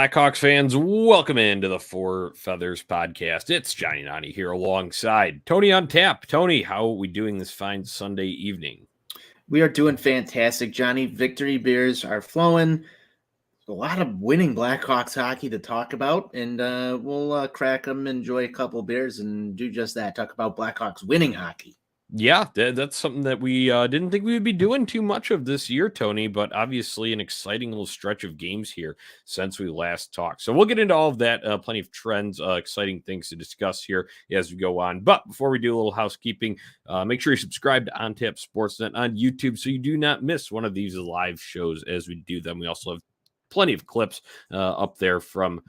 Blackhawks fans, welcome into the Four Feathers podcast. It's Johnny Nani here alongside Tony on tap. Tony, how are we doing this fine Sunday evening? We are doing fantastic, Johnny. Victory beers are flowing. A lot of winning Blackhawks hockey to talk about, and we'll crack them, enjoy a couple beers, and do just that. Talk about Blackhawks winning hockey. Yeah, that's something that we didn't think we would be doing too much of this year, Tony, but obviously an exciting little stretch of games here since we last talked. So we'll get into all of that, plenty of trends, exciting things to discuss here as we go on. But before we do a little housekeeping, make sure you subscribe to On Tap Sportsnet on YouTube so you do not miss one of these live shows as we do them. We also have plenty of clips up there from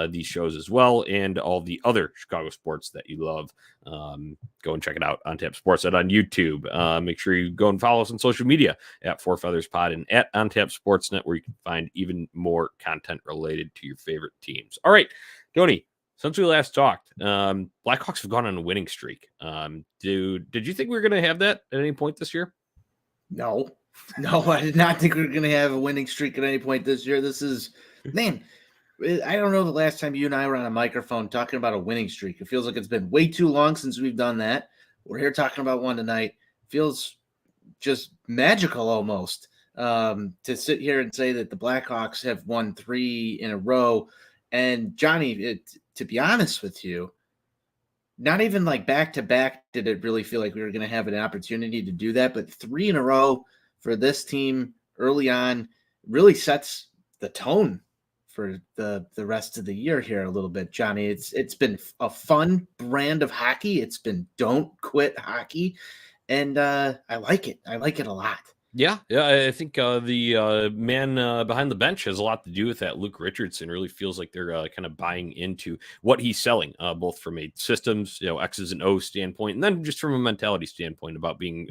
these shows as well, and all the other Chicago sports that you love. Go and check it out on Tap Sportsnet on YouTube. Make sure you go and follow us on social media at Four Feathers Pod and at On Tap Sportsnet, where you can find even more content related to your favorite teams. All right, Tony, since we last talked, Blackhawks have gone on a winning streak. Did you think we were going to have that at any point this year? No, I did not think we were going to have a winning streak at any point this year. This is, man, I don't know the last time you and I were on a microphone talking about a winning streak. It feels like it's been way too long since we've done that. We're here talking about one tonight. Feels just magical almost to sit here and say that the Blackhawks have won 3 in a row. And Johnny, to be honest with you, not even like back to back did it really feel like we were going to have an opportunity to do that. But 3 in a row for this team early on really sets the tone for the rest of the year here a little bit, Johnny. It's been a fun brand of hockey. It's been don't quit hockey. And I like it. I like it a lot. Yeah, I think the man behind the bench has a lot to do with that. Luke Richardson really feels like they're kind of buying into what he's selling, both from a systems, X's and O's standpoint, and then just from a mentality standpoint about being,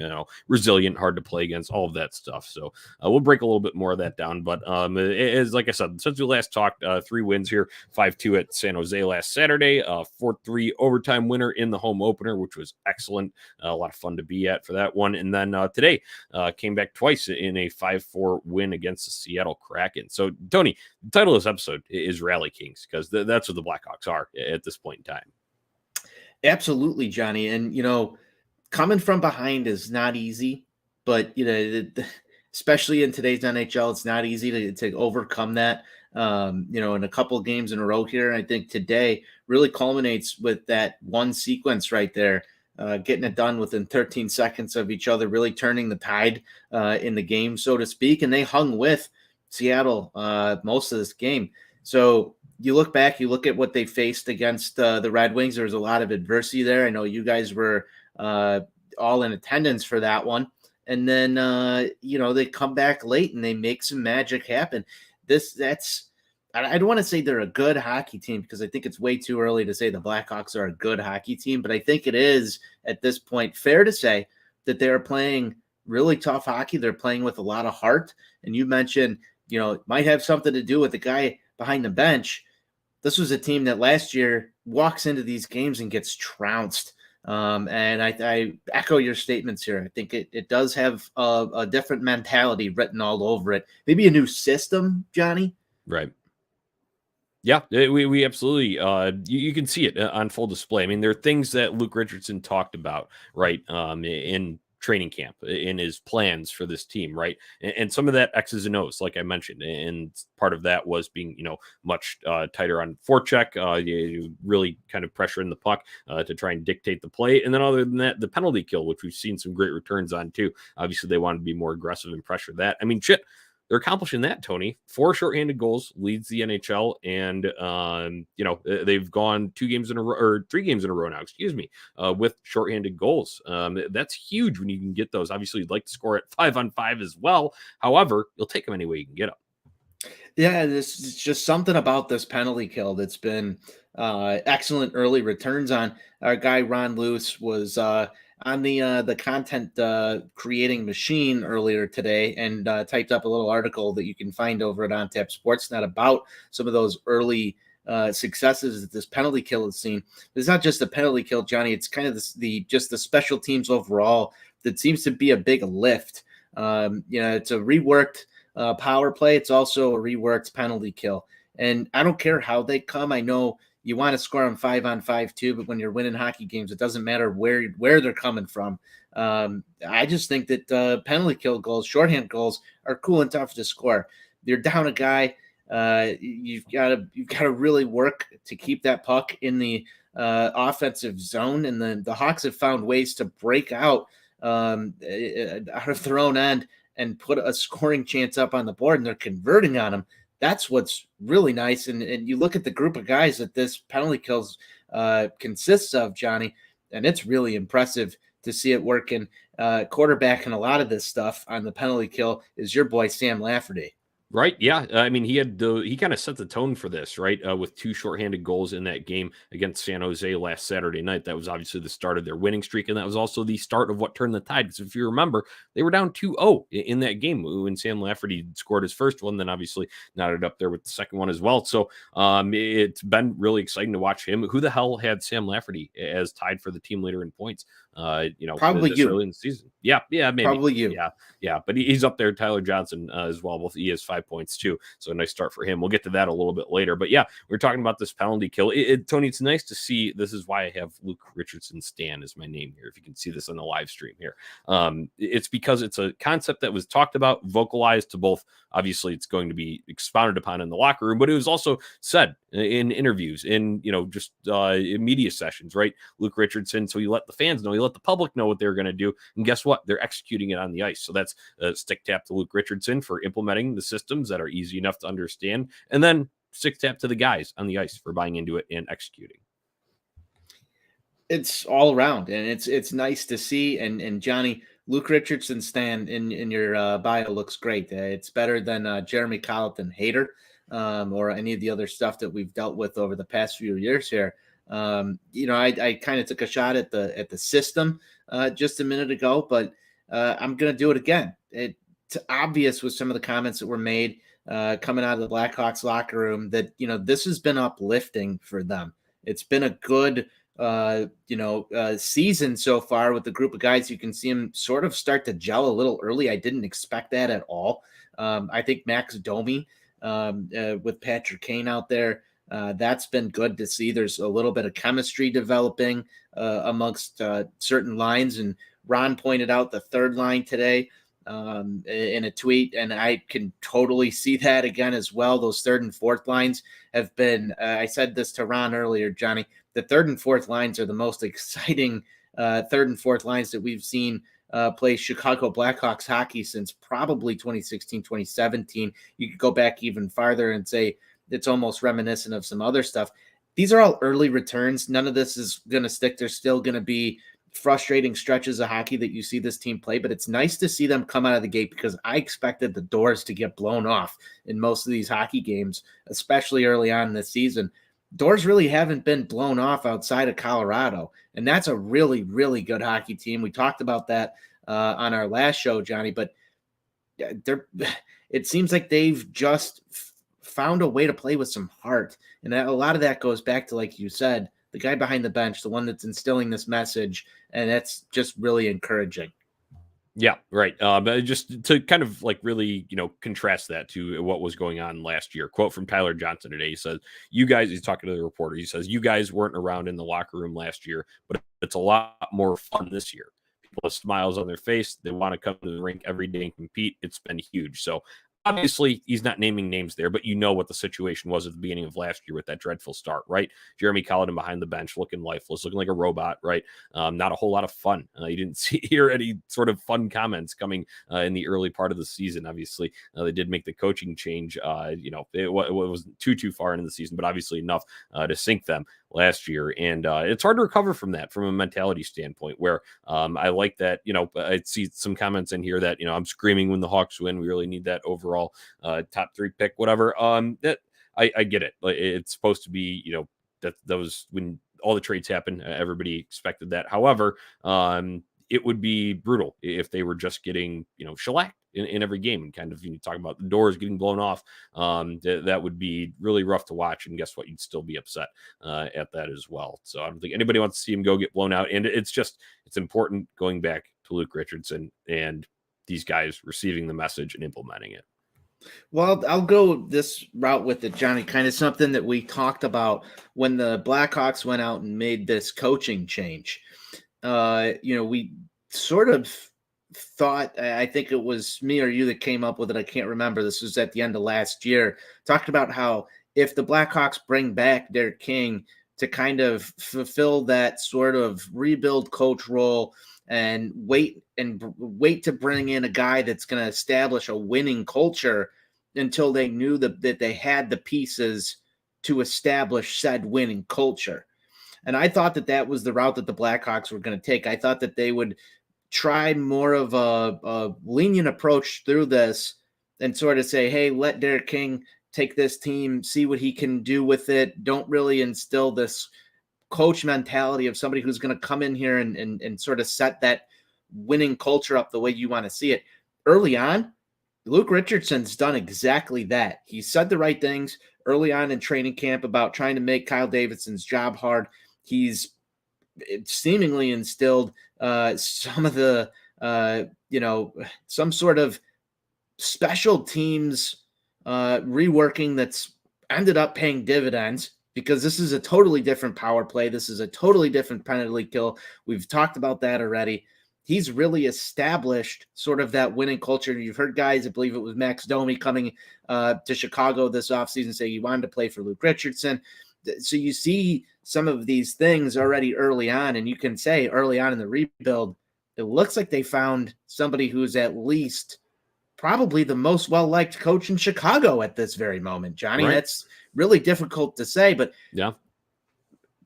resilient, hard to play against, all of that stuff. So we'll break a little bit more of that down. But as like I said, since we last talked, 3 wins here, 5-2 at San Jose last Saturday, 4-3 overtime winner in the home opener, which was excellent. A lot of fun to be at for that one. And then today came back twice in a 5-4 win against the Seattle Kraken. So, Tony, the title of this episode is Rally Kings, because that's what the Blackhawks are at this point in time. Absolutely, Johnny. And, coming from behind is not easy, but, especially in today's NHL, it's not easy to overcome that. In a couple of games in a row here. I think today really culminates with that one sequence right there. Getting it done within 13 seconds of each other, really turning the tide in the game, so to speak. And they hung with Seattle most of this game. So you look back, you look at what they faced against the Red Wings. There was a lot of adversity there. I know you guys were all in attendance for that one. And then, they come back late and they make some magic happen. I don't want to say they're a good hockey team, because I think it's way too early to say the Blackhawks are a good hockey team, but I think it is at this point fair to say that they are playing really tough hockey. They're playing with a lot of heart. And you mentioned, it might have something to do with the guy behind the bench. This was a team that last year walks into these games and gets trounced. And I echo your statements here. I think it does have a different mentality written all over it. Maybe a new system, Johnny. Right. Yeah, we absolutely, you can see it on full display. I mean, there are things that Luke Richardson talked about, right, in training camp, in his plans for this team, right? And some of that X's and O's, like I mentioned, and part of that was being, much tighter on forecheck, really kind of pressuring the puck to try and dictate the play. And then other than that, the penalty kill, which we've seen some great returns on too. Obviously, they wanted to be more aggressive and pressure that. I mean, shit. They're accomplishing that, Tony. 4 shorthanded goals, leads the NHL, and they've gone 3 games in a row now. With shorthanded goals. That's huge when you can get those. Obviously, you'd like to score at 5-on-5 as well. However, you'll take them any way you can get them. Yeah, this is just something about this penalty kill that's been excellent early returns on. Our guy Ron Luce was on the content creating machine earlier today, and typed up a little article that you can find over at On Tap Sportsnet about some of those early successes that this penalty kill has seen. It's not just the penalty kill, Johnny. It's kind of the special teams overall that seems to be a big lift. It's a reworked power play. It's also a reworked penalty kill. And I don't care how they come. I know you want to score on 5 too, but when you're winning hockey games, it doesn't matter where they're coming from. I just think that penalty kill goals, shorthand goals are cool and tough to score. You're down a guy. You've got to really work to keep that puck in the offensive zone, and the Hawks have found ways to break out out of their own end and put a scoring chance up on the board, and they're converting on them. That's what's really nice. And you look at the group of guys that this penalty kills consists of, Johnny, and it's really impressive to see it working. Quarterback and a lot of this stuff on the penalty kill is your boy Sam Lafferty. Right. Yeah. I mean, he kind of set the tone for this, right? With 2 shorthanded goals in that game against San Jose last Saturday night. That was obviously the start of their winning streak. And that was also the start of what turned the tide. Because if you remember, they were down 2-0 in that game when Sam Lafferty scored his first one, then obviously knotted up there with the second one as well. So it's been really exciting to watch him. Who the hell had Sam Lafferty as tied for the team leader in points? Probably you. Early in the season. Yeah. Maybe. Probably you. Yeah. But he's up there, Tyler Johnson as well. Both he has 5 points too. So a nice start for him. We'll get to that a little bit later. But yeah, we're talking about this penalty kill. Tony, it's nice to see. This is why I have Luke Richardson Stan as my name here. If you can see this on the live stream here, it's because it's a concept that was talked about, vocalized to both. Obviously, it's going to be expounded upon in the locker room, but it was also said in interviews, in just in media sessions, right? Luke Richardson. So you let the fans know, you let the public know what they're going to do, and guess what? They're executing it on the ice. So that's a stick tap to Luke Richardson for implementing the systems that are easy enough to understand, and then stick tap to the guys on the ice for buying into it and executing. It's all around, and it's nice to see. And Johnny, Luke Richardson stand in your bio looks great. It's better than Jeremy Colleton hater or any of the other stuff that we've dealt with over the past few years here. I kind of took a shot at the system just a minute ago, but I'm going to do it again. It's obvious with some of the comments that were made coming out of the Blackhawks locker room that, this has been uplifting for them. It's been a good, season so far with the group of guys. You can see them sort of start to gel a little early. I didn't expect that at all. I think Max Domi with Patrick Kane out there, that's been good to see. There's a little bit of chemistry developing amongst certain lines. And Ron pointed out the third line today in a tweet, and I can totally see that again as well. Those third and fourth lines have been, I said this to Ron earlier, Johnny, the third and fourth lines are the most exciting third and fourth lines that we've seen play Chicago Blackhawks hockey since probably 2016, 2017. You could go back even farther and say it's almost reminiscent of some other stuff. These are all early returns. None of this is going to stick. There's still going to be frustrating stretches of hockey that you see this team play, but it's nice to see them come out of the gate, because I expected the doors to get blown off in most of these hockey games, especially early on in the season. Doors really haven't been blown off outside of Colorado, and that's a really, really good hockey team. We talked about that on our last show, Johnny, but it seems like they've just found a way to play with some heart, and a lot of that goes back to, like you said, the guy behind the bench, the one that's instilling this message, and that's just really encouraging. Yeah, right. But just to kind of really, contrast that to what was going on last year. Quote from Tyler Johnson today. He says, "You guys," he's talking to the reporter. He says, "You guys weren't around in the locker room last year, but it's a lot more fun this year. People have smiles on their face. They want to come to the rink every day and compete. It's been huge." So obviously, he's not naming names there, but you know what the situation was at the beginning of last year with that dreadful start, right? Jeremy Colleton behind the bench, looking lifeless, looking like a robot, right? Not a whole lot of fun. You didn't hear any sort of fun comments coming in the early part of the season. Obviously, they did make the coaching change. It wasn't too far into the season, but obviously enough to sink them last year. And it's hard to recover from that from a mentality standpoint, where I like that, I see some comments in here that, I'm screaming when the Hawks win. We really need that overall top 3 pick, whatever. That I get it. It's supposed to be, that was when all the trades happened. Everybody expected that. However, it would be brutal if they were just getting, shellacked in every game, and kind of, talk about the doors getting blown off. That would be really rough to watch. And guess what? You'd still be upset at that as well. So I don't think anybody wants to see him go get blown out. And it's important going back to Luke Richardson and these guys receiving the message and implementing it. Well, I'll go this route with it, Johnny. Kind of something that we talked about when the Blackhawks went out and made this coaching change. We sort of thought, I think it was me or you that came up with it. I can't remember. This was at the end of last year. Talked about how if the Blackhawks bring back Derek King to kind of fulfill that sort of rebuild coach role and wait to bring in a guy that's going to establish a winning culture until they knew that they had the pieces to establish said winning culture. And I thought that was the route that the Blackhawks were going to take. I thought that they would try more of a lenient approach through this and sort of say, hey, let Derek King take this team, see what he can do with it. Don't really instill this coach mentality of somebody who's going to come in here and sort of set that winning culture up the way you want to see it. Early on, Luke Richardson's done exactly that. He said the right things early on in training camp about trying to make Kyle Davidson's job hard. He's seemingly instilled some of the, some sort of special teams reworking that's ended up paying dividends, because this is a totally different power play. This is a totally different penalty kill. We've talked about that already. He's really established sort of that winning culture. You've heard guys, I believe it was Max Domi coming to Chicago this offseason, say he wanted to play for Luke Richardson. So you see some of these things already early on, and you can say early on in the rebuild, it looks like they found somebody who's at least probably the most well-liked coach in Chicago at this very moment, Johnny. Right. That's really difficult to say, but yeah,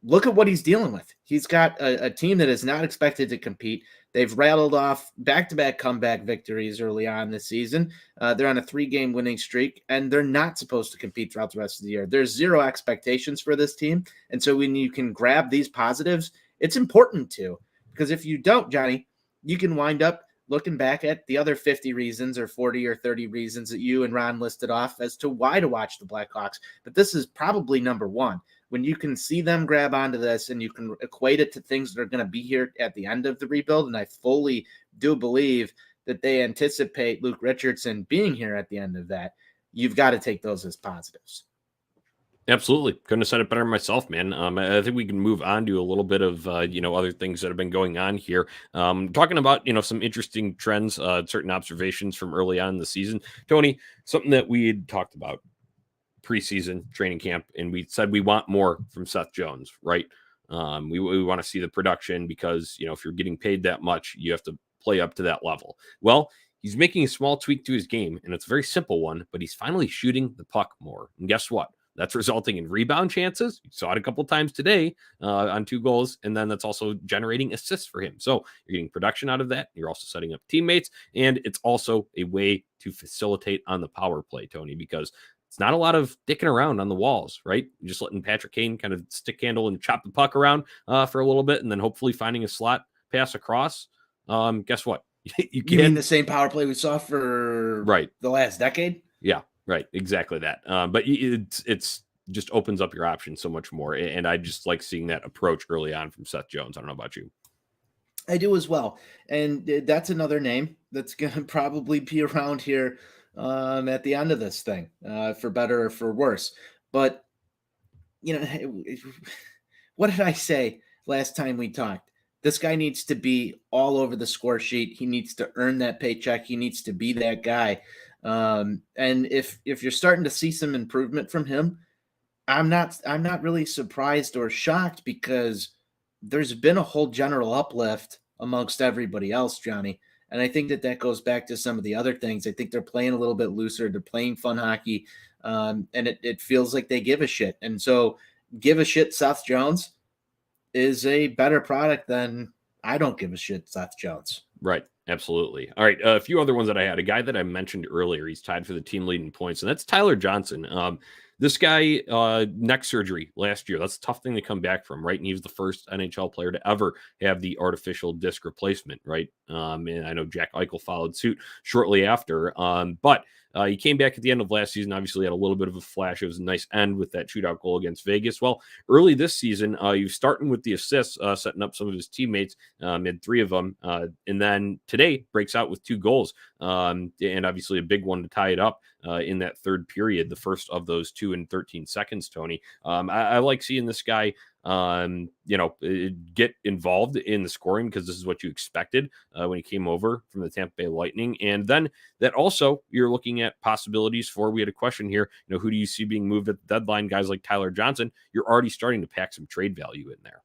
look at what he's dealing with. He's got a team that is not expected to compete. They've rattled off back-to-back comeback victories early on this season. They're on a 3-game winning streak, and they're not supposed to compete throughout the rest of the year. There's zero expectations for this team. And so when you can grab these positives, it's important to, because if you don't, Johnny, you can wind up looking back at the other 50 reasons or 40 or 30 reasons that you and Ron listed off as to why to watch the Blackhawks. But this is probably number one. When you can see them grab onto this and you can equate it to things that are going to be here at the end of the rebuild, and I fully do believe that they anticipate Luke Richardson being here at the end of that, you've got to take those as positives. Absolutely. Couldn't have said it better myself, man. I think we can move on to a little bit of, other things that have been going on here. Talking about, some interesting trends, certain observations from early on in the season. Tony, something that we had talked about preseason training camp, and we said we want more from Seth Jones, right? We want to see the production because, if you're getting paid that much, you have to play up to that level. Well, he's making a small tweak to his game, and it's a very simple one, but he's finally shooting the puck more. And guess what? That's resulting in rebound chances. You saw it a couple times today on 2 goals, and then that's also generating assists for him. So you're getting production out of that. You're also setting up teammates, and it's also a way to facilitate on the power play, Tony, because it's not a lot of dicking around on the walls, right? You're just letting Patrick Kane kind of stick handle and chop the puck around for a little bit, and then hopefully finding a slot pass across. Guess what? You mean the same power play we saw for the last decade? Yeah. Right, exactly that. But it's just opens up your options so much more, and I just like seeing that approach early on from Seth Jones. I don't know about you. I do as well, and that's another name that's going to probably be around here at the end of this thing, for better or for worse. But what did I say last time we talked? This guy needs to be all over the score sheet. He needs to earn that paycheck. He needs to be that guy. And if you're starting to see some improvement from him, I'm not really surprised or shocked, because there's been a whole general uplift amongst everybody else, Johnny. And I think that goes back to some of the other things. I think they're playing a little bit looser. They're playing fun hockey. And it feels like they give a shit. And so give a shit Seth Jones is a better product than I don't give a shit Seth Jones. Right. Absolutely. All right. A few other ones that I had. A guy that I mentioned earlier, he's tied for the team leading points, and that's Tyler Johnson. This guy, neck surgery last year. That's a tough thing to come back from, right? And he was the first NHL player to ever have the artificial disc replacement, right? And I know Jack Eichel followed suit shortly after. But He came back at the end of last season, obviously had a little bit of a flash. It was a nice end with that shootout goal against Vegas. Well, early this season, he was starting with the assists, setting up some of his teammates, had 3 of them. And then today breaks out with 2 goals, and obviously a big one to tie it up in that third period, the first of those 2 in 13 seconds, Tony. I like seeing this guy get involved in the scoring because this is what you expected when he came over from the Tampa Bay Lightning. And then that also you're looking at possibilities for, we had a question here, who do you see being moved at the deadline? Guys like Tyler Johnson, you're already starting to pack some trade value in there.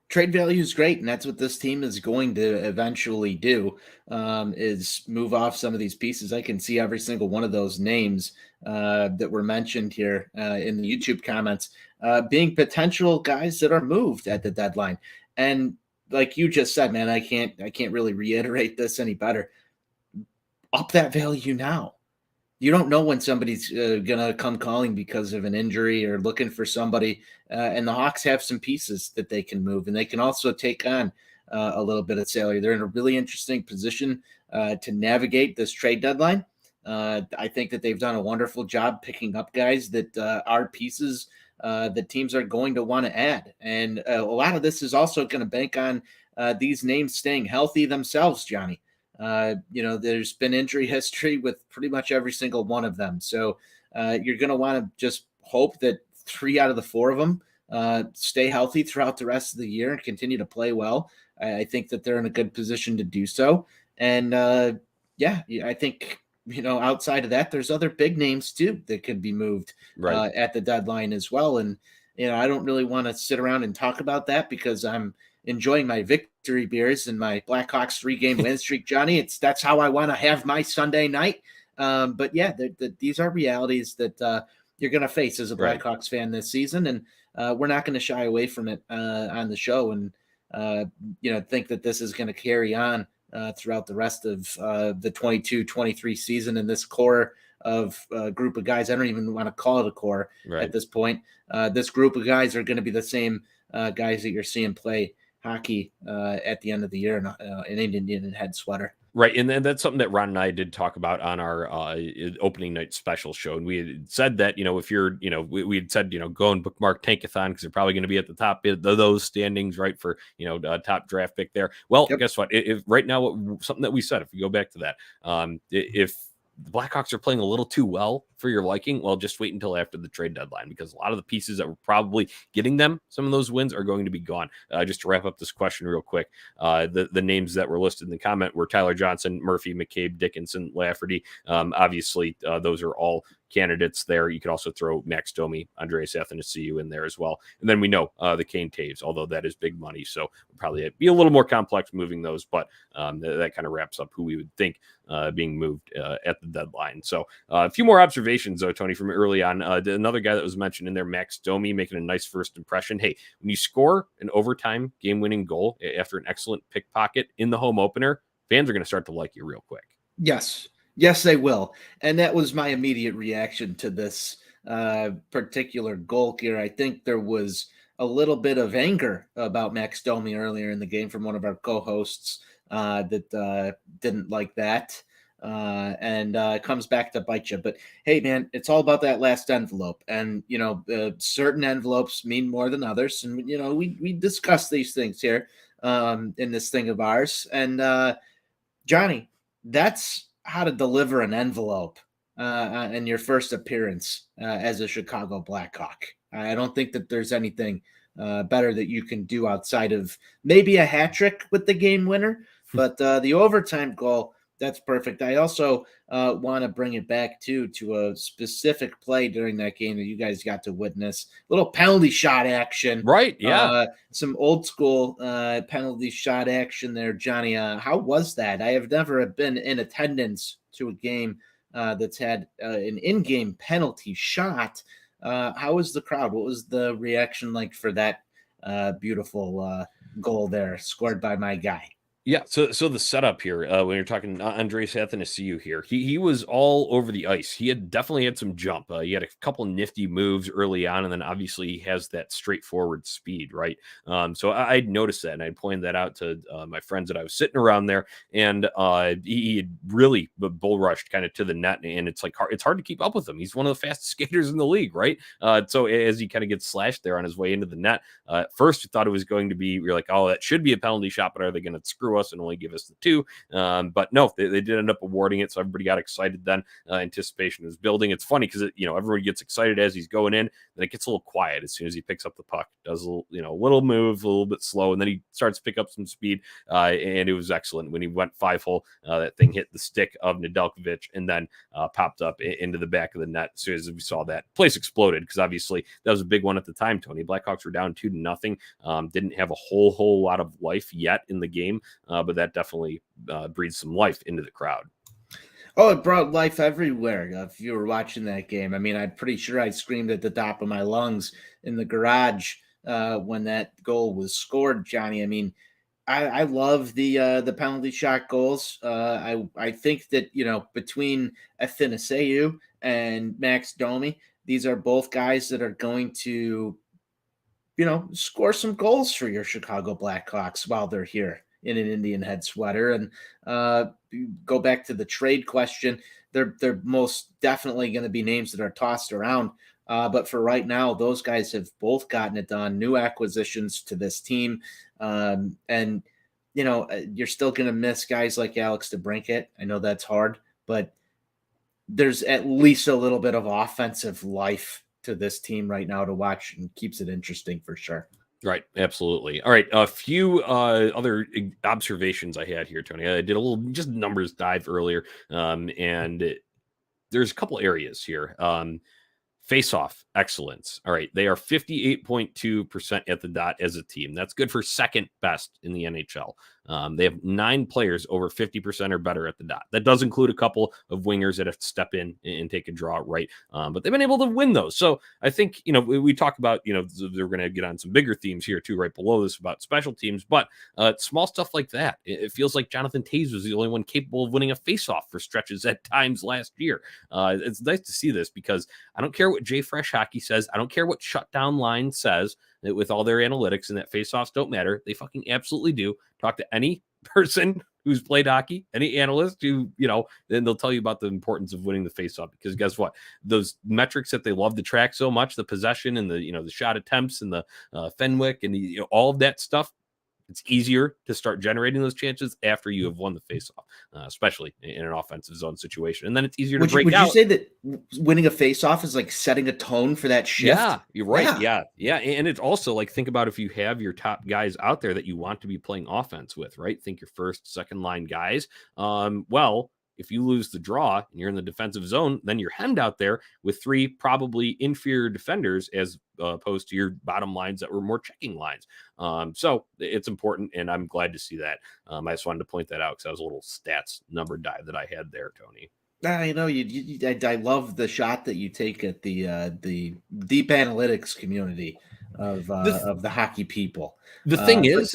Trade value is great, and that's what this team is going to eventually do, is move off some of these pieces. I can see every single one of those names that were mentioned here in the YouTube comments being potential guys that are moved at the deadline. And like you just said, man, I can't really reiterate this any better. Up that value now. You don't know when somebody's going to come calling because of an injury or looking for somebody. And the Hawks have some pieces that they can move, and they can also take on a little bit of salary. They're in a really interesting position to navigate this trade deadline. I think that they've done a wonderful job picking up guys that are pieces that teams are going to want to add. And a lot of this is also going to bank on these names staying healthy themselves, Johnny. There's been injury history with pretty much every single one of them. So you're going to want to just hope that 3 out of the 4 of them stay healthy throughout the rest of the year and continue to play well. I think that they're in a good position to do so. And I think, outside of that, there's other big names too that could be moved at the deadline as well. And, I don't really want to sit around and talk about that because I'm enjoying my victory beers and my Blackhawks 3-game win streak, Johnny. That's how I want to have my Sunday night. But yeah, these are realities that you're going to face as a Blackhawks fan this season, and we're not going to shy away from it on the show. And think that this is going to carry on throughout the rest of the 22-23 season. And this core of group of guys, I don't even want to call it a core at this point. This group of guys are going to be the same guys that you're seeing play hockey at the end of the year in an Indian head sweater. Right. And then that's something that Ron and I did talk about on our opening night special show. And we had said that, if you're, we had said, go and bookmark Tankathon because they're probably going to be at the top of those standings, right, for, top draft pick there. Well, guess what? If right now, something that we said, if we go back to that, if the Blackhawks are playing a little too well for your liking, well, just wait until after the trade deadline because a lot of the pieces that were probably getting them some of those wins are going to be gone. Just to wrap up this question real quick, the names that were listed in the comment were Tyler Johnson, Murphy, McCabe, Dickinson, Lafferty. Obviously, those are all candidates there. You could also throw Max Domi, Andreas Athanasiou in there as well. And then we know the Kane Taves, although that is big money. So we'll probably be a little more complex moving those, but that kind of wraps up who we would think being moved at the deadline. So a few more observations, though, Tony, from early on. Another guy that was mentioned in there, Max Domi, making a nice first impression. Hey, when you score an overtime game-winning goal after an excellent pickpocket in the home opener, fans are going to start to like you real quick. Yes, they will. And that was my immediate reaction to this particular goal here. I think there was a little bit of anger about Max Domi earlier in the game from one of our co-hosts that didn't like that. And comes back to bite you. But hey, man, it's all about that last envelope. And, certain envelopes mean more than others. And, we discuss these things here in this thing of ours. And Johnny, that's how to deliver an envelope in your first appearance as a Chicago Blackhawk. I don't think that there's anything better that you can do outside of maybe a hat trick with the game winner, but the overtime goal, that's perfect. I also want to bring it back to a specific play during that game that you guys got to witness. Little penalty shot action. Right, yeah. Some old school penalty shot action there, Johnny. How was that? I have never been in attendance to a game that's had an in-game penalty shot. How was the crowd? What was the reaction like for that beautiful goal there scored by my guy? Yeah, so the setup here, when you're talking Andres Athanasiou here, he was all over the ice. He had definitely had some jump. He had a couple nifty moves early on, and then obviously he has that straightforward speed, right? So I'd noticed that, and I pointed that out to my friends that I was sitting around there, and he had really bull rushed kind of to the net, and it's like it's hard to keep up with him. He's one of the fastest skaters in the league, right? So as he kind of gets slashed there on his way into the net, at first you thought it was going to be, you're like, oh, that should be a penalty shot, but are they going to screw us and only give us the two? But no, they did end up awarding it, so everybody got excited then. Anticipation was building. It's funny because everyone gets excited as he's going in, then it gets a little quiet as soon as he picks up the puck, does a little move, a little bit slow, and then he starts to pick up some speed. And it was excellent when he went 5-hole. That thing hit the stick of Nedeljkovic and then popped up into the back of the net. As soon as we saw that, place exploded because obviously that was a big one at the time. Tony, Blackhawks were down 2-0. Didn't have a whole lot of life yet in the game, but that definitely breathed some life into the crowd. Oh, it brought life everywhere. If you were watching that game, I mean, I'm pretty sure I screamed at the top of my lungs in the garage when that goal was scored, Johnny. I mean, I love the penalty shot goals. I think that between Athanasiou and Max Domi, these are both guys that are going to score some goals for your Chicago Blackhawks while they're here in an Indian head sweater. And go back to the trade question, they're most definitely going to be names that are tossed around. But for right now, those guys have both gotten it done. New acquisitions to this team, and you're still going to miss guys like Alex DeBrincat. I know that's hard, but there's at least a little bit of offensive life to this team right now to watch, and keeps it interesting for sure. Right, absolutely. All right, a few other observations I had here, Tony. I did a little just numbers dive earlier, and there's a couple areas here. Face-off excellence. All right, they are 58.2% at the dot as a team. That's good for second best in the NHL. They have 9 players over 50% or better at the dot. That does include a couple of wingers that have to step in and take a draw, right? But they've been able to win those. So I think, we talk about, they're going to get on some bigger themes here too, right below this about special teams, but small stuff like that. It feels like Jonathan Toews was the only one capable of winning a face-off for stretches at times last year. It's nice to see this because I don't care what Jay Fresh Hockey says. I don't care what Shutdown Line says. That with all their analytics and that face-offs don't matter. They fucking absolutely do. Talk to any person who's played hockey, any analyst who, then they'll tell you about the importance of winning the face-off, because guess what? Those metrics that they love to track so much, the possession and the shot attempts and the Fenwick and all of that stuff, it's easier to start generating those chances after you have won the faceoff, especially in an offensive zone situation. And then it's easier to break out. Would you say that winning a faceoff is like setting a tone for that shift? Yeah, you're right. Yeah. And it's also like, think about if you have your top guys out there that you want to be playing offense with, right? Think your first, second line guys. Well, if you lose the draw and you're in the defensive zone, then you're hemmed out there with 3 probably inferior defenders as opposed to your bottom lines that were more checking lines. So it's important, and I'm glad to see that. I just wanted to point that out because that was a little stats number dive that I had there, Tony. I love the shot that you take at the deep analytics community of the hockey people. The thing is,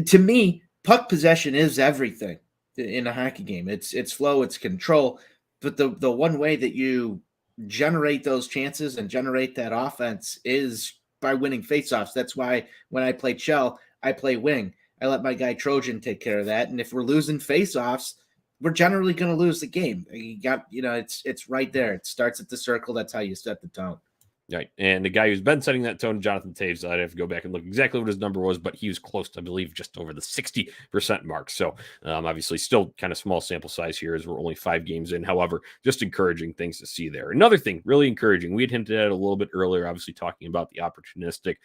to me, puck possession is everything in a hockey game. It's flow, it's control, but the one way that you generate those chances and generate that offense is by winning faceoffs. That's why when I play Shell, I play wing. I let my guy Trojan take care of that, and if we're losing faceoffs, we're generally going to lose the game. You got, it's right there. It starts at the circle. That's how you set the tone. Right. And the guy who's been setting that tone, Jonathan Toews, I'd have to go back and look exactly what his number was, but he was close to, I believe, just over the 60% mark. So obviously still kind of small sample size here as we're only 5 games in. However, just encouraging things to see there. Another thing really encouraging, we had hinted at it a little bit earlier, obviously talking about the opportunistic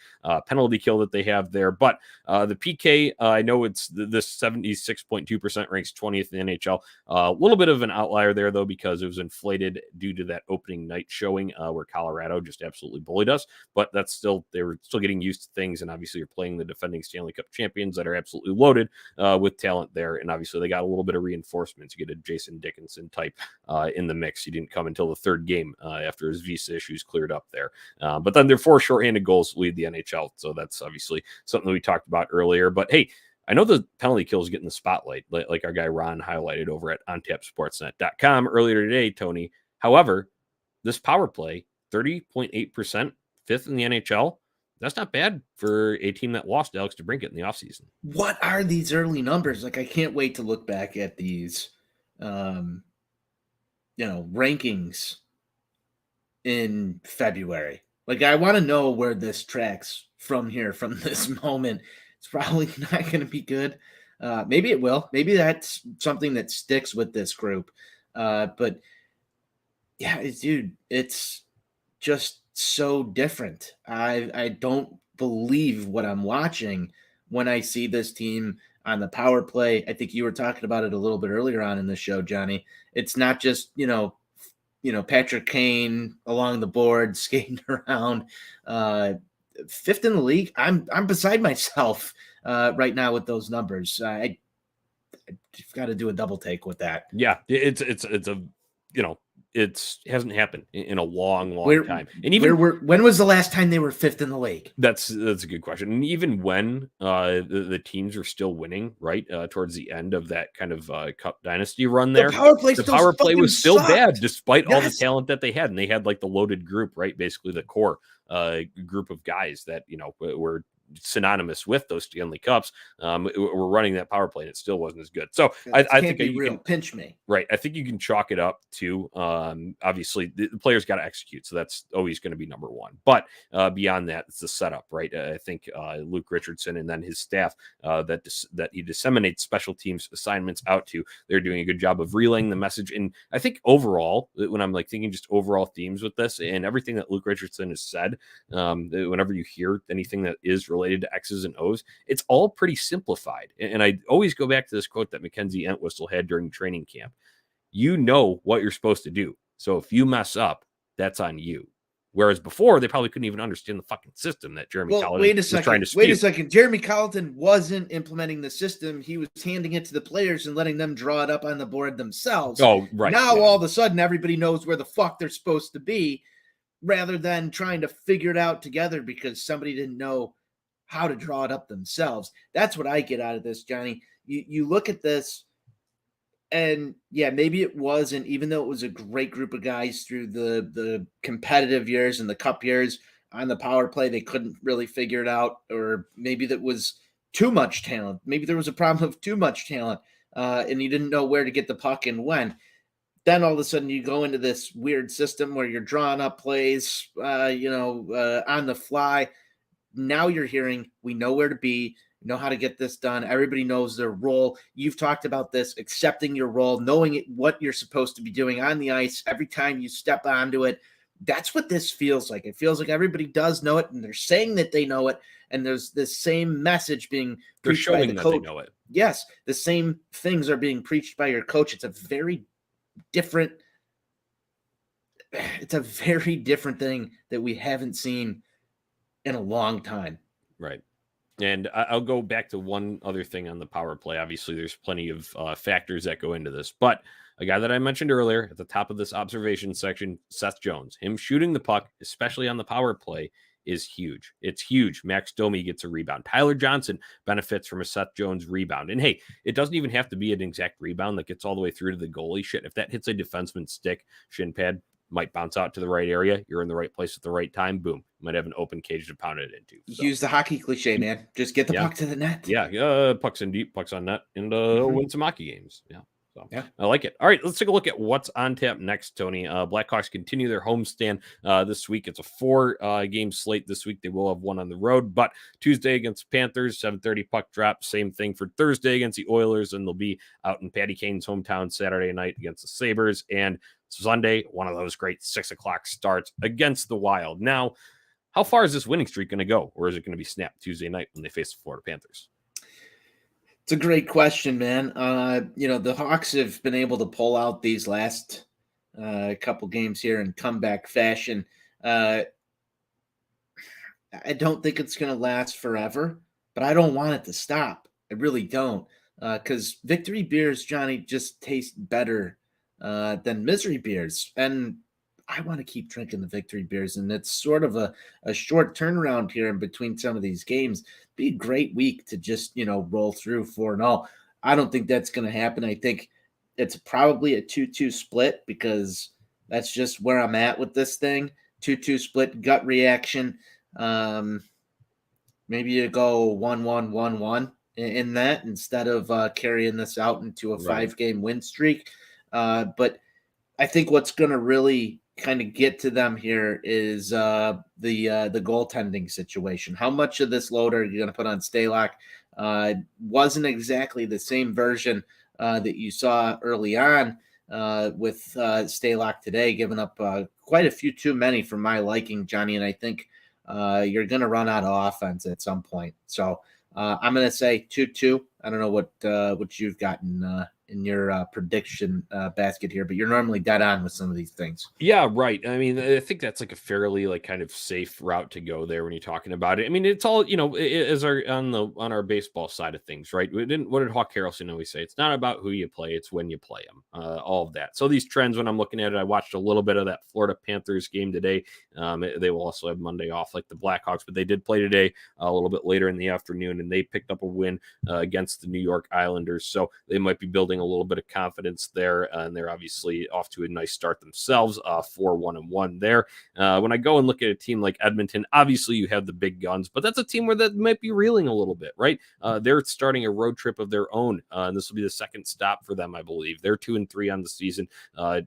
penalty kill that they have there. But the PK, I know it's this 76.2% ranks 20th in the NHL. A little bit of an outlier there, though, because it was inflated due to that opening night showing where Colorado just absolutely bullied us, but that's still, they were still getting used to things. And obviously you're playing the defending Stanley Cup champions that are absolutely loaded with talent there. And obviously they got a little bit of reinforcements. You get a Jason Dickinson type in the mix. He didn't come until the 3rd game after his visa issues cleared up there. But then their 4 shorthanded goals lead the NHL. So that's obviously something that we talked about earlier, but hey, I know the penalty kill is getting the spotlight, like our guy Ron highlighted over at ontapsportsnet.com earlier today, Tony. However, this power play, 30.8%, fifth in the NHL. That's not bad for a team that lost Alex DeBrincat in the offseason. What are these early numbers? Like, I can't wait to look back at these, rankings in February. Like, I want to know where this tracks from here, from this moment. It's probably not going to be good. Maybe it will. Maybe that's something that sticks with this group. But yeah, dude, it's just so different. I don't believe what I'm watching when I see this team on the power play. I think you were talking about it a little bit earlier on in the show, Johnny. It's not just, Patrick Kane along the board skating around. Fifth in the league. I'm beside myself right now with those numbers. I've got to do a double take with that. Yeah, it's a it hasn't happened in a long time. And even when was the last time they were fifth in the league? That's a good question. And even when the teams are still winning, right, towards the end of that kind of Cup dynasty run there, the power play was still bad despite all the Yes. talent that they had. And they had like the loaded group, right? Basically the core group of guys that, were synonymous with those Stanley Cups. We're running that power play and it still wasn't as good. So I think you can pinch me. Right. I think you can chalk it up to obviously the players got to execute. So that's always going to be number one. But beyond that, it's the setup, right? I think Luke Richardson and then his staff that he disseminates special teams assignments out to, they're doing a good job of relaying the message. And I think overall, when I'm like thinking just overall themes with this and everything that Luke Richardson has said, whenever you hear anything that is related to X's and O's, it's all pretty simplified. And I always go back to this quote that Mackenzie Entwistle had during training camp. You know what you're supposed to do. So if you mess up, that's on you. Whereas before, they probably couldn't even understand the fucking system that Jeremy Colleton was trying to spew. Wait a second. Jeremy Colleton wasn't implementing the system. He was handing it to the players and letting them draw it up on the board themselves. Oh, right. Now, all of a sudden, everybody knows where the fuck they're supposed to be rather than trying to figure it out together because somebody didn't know how to draw it up themselves. That's what I get out of this, Johnny. You look at this, and yeah, maybe it wasn't, even though it was a great group of guys through the competitive years and the cup years on the power play, they couldn't really figure it out, or maybe that was too much talent. Maybe there was a problem of too much talent, and you didn't know where to get the puck and when. Then all of a sudden you go into this weird system where you're drawing up plays, on the fly. Now you're hearing, we know where to be, know how to get this done. Everybody knows their role. You've talked about this, accepting your role, knowing what you're supposed to be doing on the ice every time you step onto it. That's what this feels like. It feels like everybody does know it, and they're saying that they know it, and there's this same message being preached by the coach. They know it. Yes, the same things are being preached by your coach. It's a very different thing that we haven't seen in a long time. Right. And I'll go back to one other thing on the power play. Obviously, there's plenty of factors that go into this. But a guy that I mentioned earlier at the top of this observation section, Seth Jones, him shooting the puck, especially on the power play, is huge. It's huge. Max Domi gets a rebound. Tyler Johnson benefits from a Seth Jones rebound. And hey, it doesn't even have to be an exact rebound that gets all the way through to the goalie. Shit, if that hits a defenseman's stick, shin pad, might bounce out to the right area. You're in the right place at the right time. Boom. Might have an open cage to pound it into. So. Use the hockey cliche, man. Just get the puck to the net. Yeah. Pucks in deep, pucks on net, and win some hockey games. Yeah. So yeah, I like it. All right, let's take a look at what's on tap next, Tony. Blackhawks continue their homestand this week. It's a 4-game slate this week. They will have one on the road, but Tuesday against Panthers, 7:30 puck drop. Same thing for Thursday against the Oilers, and they'll be out in Patty Kane's hometown Saturday night against the Sabres. And Sunday, one of those great 6 o'clock starts against the Wild. Now, how far is this winning streak going to go, or is it going to be snapped Tuesday night when they face the Florida Panthers? It's a great question, man. The Hawks have been able to pull out these last couple games here in comeback fashion. I don't think it's going to last forever, but I don't want it to stop. I really don't, because victory beers, Johnny, just taste better than misery beers. And I want to keep drinking the victory beers, and it's sort of a short turnaround here in between some of these games. Be a great week to just roll through 4-0. I don't think that's going to happen. I think it's probably a 2-2 split because that's just where I'm at with this thing. 2-2 split, gut reaction. Maybe you go 1-1, 1-1 in that instead of carrying this out into a Right. 5-game win streak. But I think what's going to really kind of get to them here is the goaltending situation. How much of this load are you going to put on Stalock? Wasn't exactly the same version that you saw early on with Stalock today, giving up quite a few too many for my liking, Johnny. And I think you're going to run out of offense at some point. So I'm going to say 2-2. I don't know what you've gotten in your prediction basket here, but you're normally dead on with some of these things. Yeah, right. I mean, I think that's like a fairly like kind of safe route to go there when you're talking about it. I mean, it's all as our on our baseball side of things, right? What did Hawk Harrelson always say? It's not about who you play; it's when you play them. All of that. So these trends, when I'm looking at it, I watched a little bit of that Florida Panthers game today. They will also have Monday off, like the Blackhawks, but they did play today a little bit later in the afternoon, and they picked up a win against the New York Islanders. So they might be building a little bit of confidence there, and they're obviously off to a nice start themselves. 4-1-1 there. When I go and look at a team like Edmonton, obviously you have the big guns, but that's a team where that might be reeling a little bit, right? They're starting a road trip of their own, and this will be the second stop for them, I believe. They're 2-3 on the season. Connor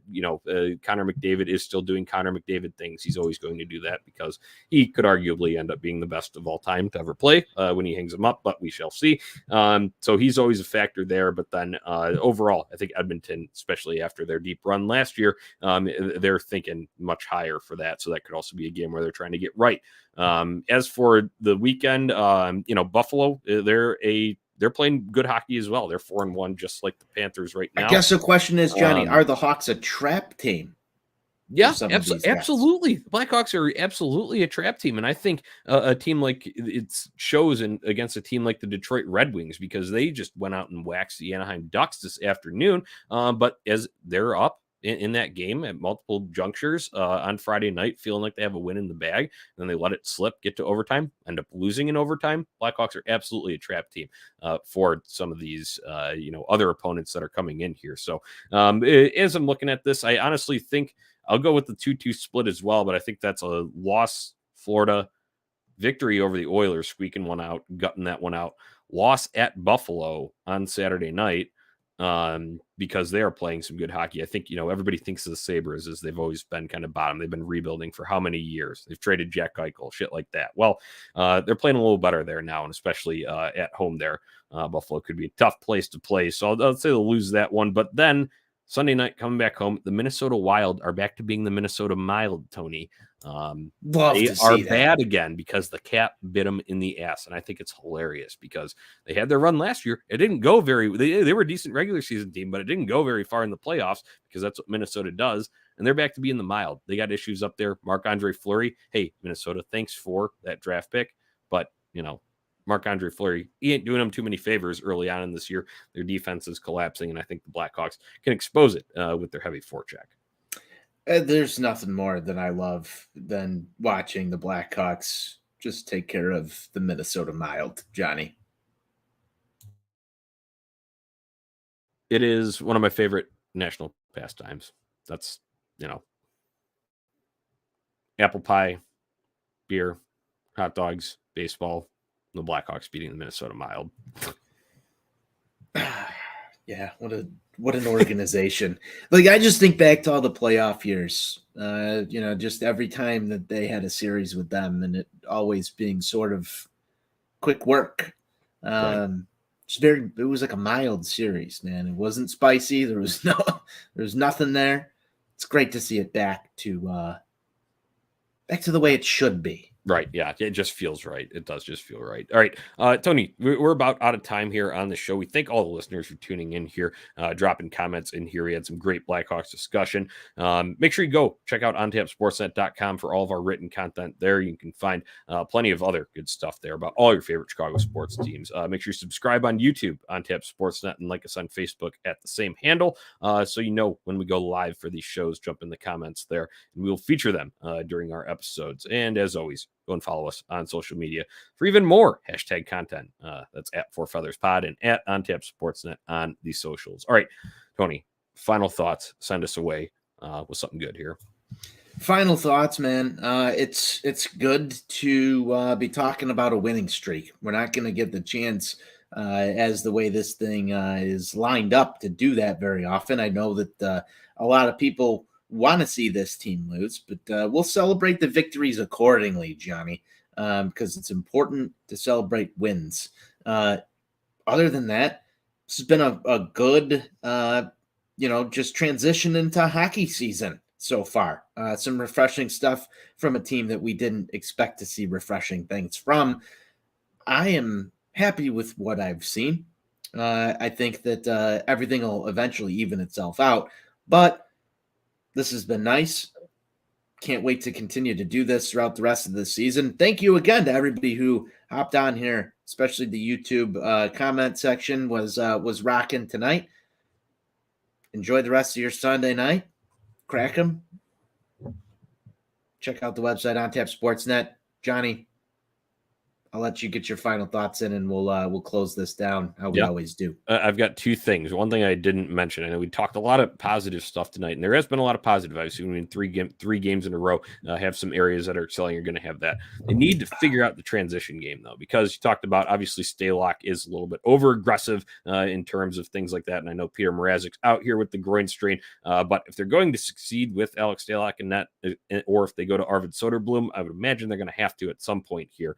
McDavid is still doing Connor McDavid things. He's always going to do that because he could arguably end up being the best of all time to ever play when he hangs them up, but we shall see. So he's always a factor there. But then overall, I think Edmonton, especially after their deep run last year, they're thinking much higher for that. So that could also be a game where they're trying to get right. As for the weekend, Buffalo, they're playing good hockey as well. They're 4-1, just like the Panthers right now. I guess the question is, Johnny, are the Hawks a trap team? Yeah, absolutely. The Blackhawks are absolutely a trap team, and I think a team like it shows against a team like the Detroit Red Wings because they just went out and waxed the Anaheim Ducks this afternoon. But as they're up in that game at multiple junctures on Friday night, feeling like they have a win in the bag, then they let it slip, get to overtime, end up losing in overtime. Blackhawks are absolutely a trap team for some of these other opponents that are coming in here. So as I'm looking at this, I honestly think I'll go with the 2-2 split as well, but I think that's a loss Florida, victory over the Oilers, squeaking one out, gutting that one out, loss at Buffalo on Saturday night because they are playing some good hockey. I think, everybody thinks of the Sabres as they've always been kind of bottom. They've been rebuilding for how many years? They've traded Jack Eichel, shit like that. Well, they're playing a little better there now, and especially at home there. Buffalo could be a tough place to play. So I'll say they'll lose that one, but then Sunday night, coming back home, the Minnesota Wild are back to being the Minnesota Mild, Tony. They are bad again because the cap bit them in the ass. And I think it's hilarious because they had their run last year. It didn't go they were a decent regular season team, but it didn't go very far in the playoffs because that's what Minnesota does. And they're back to being the Mild. They got issues up there. Marc-Andre Fleury. Hey, Minnesota, thanks for that draft pick. But, Marc-Andre Fleury, he ain't doing them too many favors early on in this year. Their defense is collapsing, and I think the Blackhawks can expose it with their heavy forecheck. There's nothing more that I love than watching the Blackhawks just take care of the Minnesota Mild, Johnny. It is one of my favorite national pastimes. That's, apple pie, beer, hot dogs, baseball, the Blackhawks beating the Minnesota Mild. Yeah, what an organization. Like, I just think back to all the playoff years, just every time that they had a series with them and it always being sort of quick work. Right. It was like a mild series, man. It wasn't spicy. There was nothing there. It's great to see it back to the way it should be. Right. Yeah. It just feels right. It does just feel right. All right. Tony, we're about out of time here on the show. We thank all the listeners for tuning in here, dropping comments in here. We had some great Blackhawks discussion. Make sure you go check out ontapsportsnet.com for all of our written content there. You can find plenty of other good stuff there about all your favorite Chicago sports teams. Make sure you subscribe on YouTube, on Tap Sportsnet, and like us on Facebook at the same handle. So you know when we go live for these shows, jump in the comments there, and we'll feature them during our episodes. And as always, go and follow us on social media for even more hashtag content. That's at Four Feathers Pod and at OnTap Sportsnet on the socials. All right, Tony, final thoughts. Send us away with something good here. Final thoughts, man. It's good to be talking about a winning streak. We're not going to get the chance as the way this thing is lined up to do that very often. I know that a lot of people want to see this team lose, but we'll celebrate the victories accordingly, Johnny, because it's important to celebrate wins. Other than that, this has been a good, just transition into hockey season so far. Some refreshing stuff from a team that we didn't expect to see refreshing things from. I am happy with what I've seen. I think that everything will eventually even itself out, but this has been nice. Can't wait to continue to do this throughout the rest of the season. Thank you again to everybody who hopped on here, especially the YouTube comment section was rocking tonight. Enjoy the rest of your Sunday night. Crack them. Check out the website on Tap Sportsnet. Johnny, I'll let you get your final thoughts in, and we'll close this down how we always do. I've got two things. One thing I didn't mention. I know we talked a lot of positive stuff tonight, and there has been a lot of positive. I've seen in three games in a row have some areas that are excelling. You're going to have that. They need to figure out the transition game though, because you talked about obviously Stalock is a little bit over aggressive in terms of things like that. And I know Peter Mrazek's out here with the groin strain, but if they're going to succeed with Alex Stalock and that, or if they go to Arvid Soderblom, I would imagine they're going to have to at some point here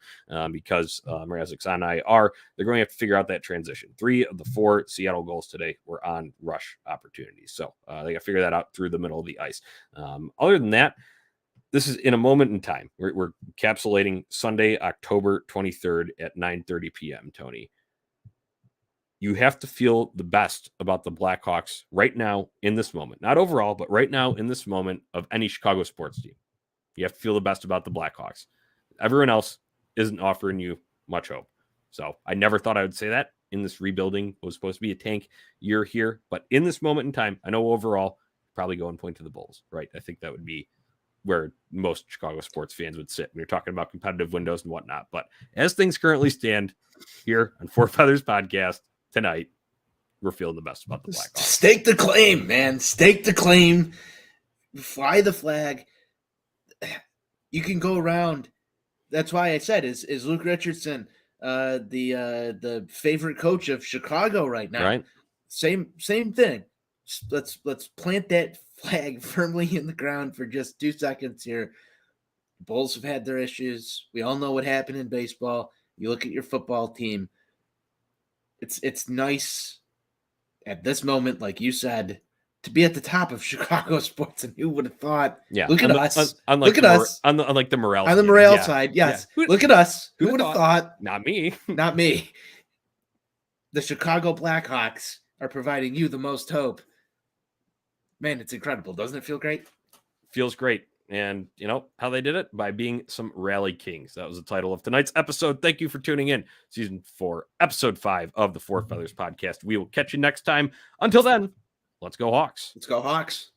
because Mrazek's on IR. They're going to have to figure out that transition. 3 of the 4 Seattle goals today were on rush opportunities. So they got to figure that out through the middle of the ice. Other than that, this is in a moment in time. We're encapsulating Sunday, October 23rd at 9:30 p.m., Tony. You have to feel the best about the Blackhawks right now in this moment. Not overall, but right now in this moment of any Chicago sports team. You have to feel the best about the Blackhawks. Everyone else isn't offering you much hope. So I never thought I would say that in this rebuilding. It was supposed to be a tank year here, but in this moment in time, I know overall probably go and point to the Bulls, right? I think that would be where most Chicago sports fans would sit when you're talking about competitive windows and whatnot. But as things currently stand here on Four Feathers Podcast tonight, we're feeling the best about the Blackhawks. Stake the claim, man. Stake the claim. Fly the flag. You can go around. That's why I said, is Luke Richardson the favorite coach of Chicago right now? Right. Same thing. Let's plant that flag firmly in the ground for just 2 seconds here. The Bulls have had their issues. We all know what happened in baseball. You look at your football team. It's nice at this moment, like you said, to be at the top of Chicago sports, and who would have thought? Yeah, look at us. Look at us. Unlike the morale. On the morale side, yes. Yeah. Look at us. Who would have thought? Not me. Not me. The Chicago Blackhawks are providing you the most hope. Man, it's incredible. Doesn't it feel great? Feels great. And you know how they did it? By being some rally kings. That was the title of tonight's episode. Thank you for tuning in. Season 4, episode 5 of the Four Feathers Podcast. We will catch you next time. Until then, let's go Hawks. Let's go Hawks.